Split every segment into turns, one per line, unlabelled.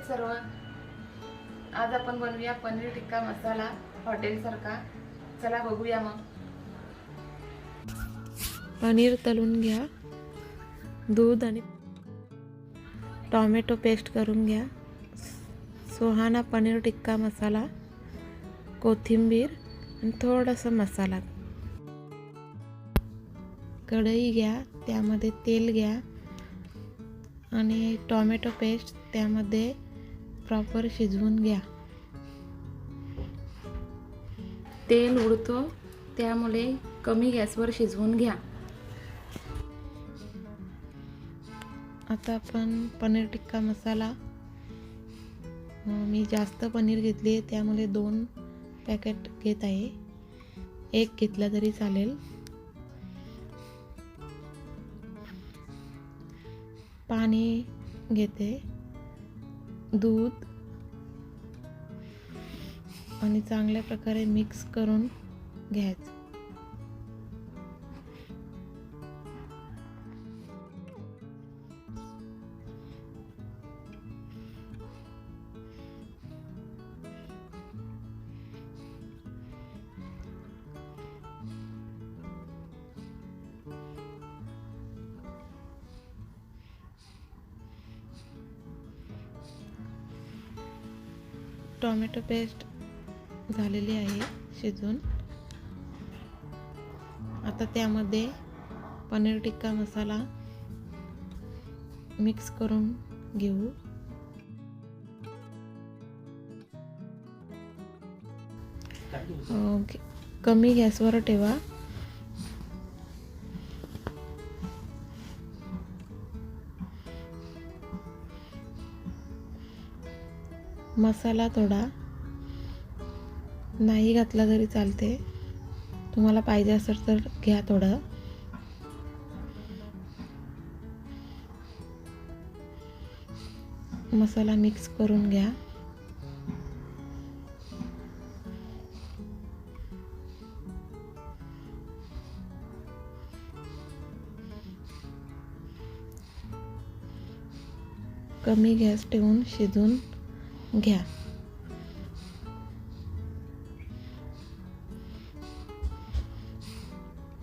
सर्व. आज आपण बनवूया पनीर टिक्का मसाला हॉटेल सारखा. चला बघूया मग.
पनीर तळून घ्या, दूध आणि टोमॅटो पेस्ट करून घ्या, सुहाना पनीर टिक्का मसाला, कोथिंबीर आणि थोडासा मसाला. कढई घ्या, त्यामध्ये तेल घ्या आणि टोमॅटो पेस्ट त्यामध्ये प्रॉपर शिजवून घ्या.
तेल उडतो त्यामुळे कमी गॅसवर शिजवून घ्या.
आता आपण पनीर टिक्का मसाला, मी जास्त पनीर घेतली आहे त्यामुळे 2 पॅकेट घेत आहे. 1 घेतला तरी चालेल. पाणी घेते, दूध आणि चांगल्या प्रकारे मिक्स करून घ्यायचं. टोमॅटो पेस्ट झालेली आहे शिजून. आता त्यामध्ये पनीर टिक्का मसाला मिक्स करून घेऊ. कमी गॅसवर ठेवा. मसाला थोडा नाही घातला तरी चालते, तुम्हाला पाहिजे असेल तर घ्या थोडं. मसाला मिक्स करून घ्या. कमी गॅस ठेवून शिजवून घ्या.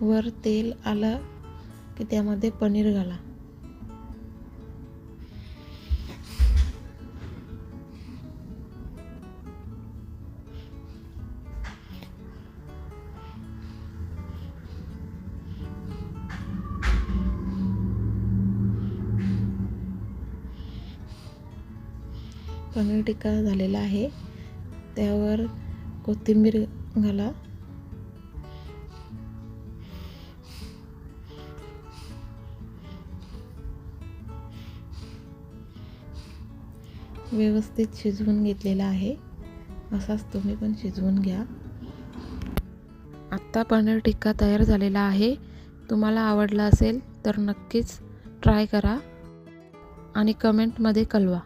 वर तेल आलं की त्यामध्ये पनीर घाला. पनीर टिक्का झालेला आहे, त्यावर कोथिंबीर घाला. व्यवस्थित शिजवून घेतलेला आहे, असाच तुम्ही पण शिजवून घ्या. आता पनीर टिक्का तयार झालेला आहे. तुम्हाला आवडला असेल तर नक्कीच ट्राय करा आणि कमेंटमध्ये कळवा.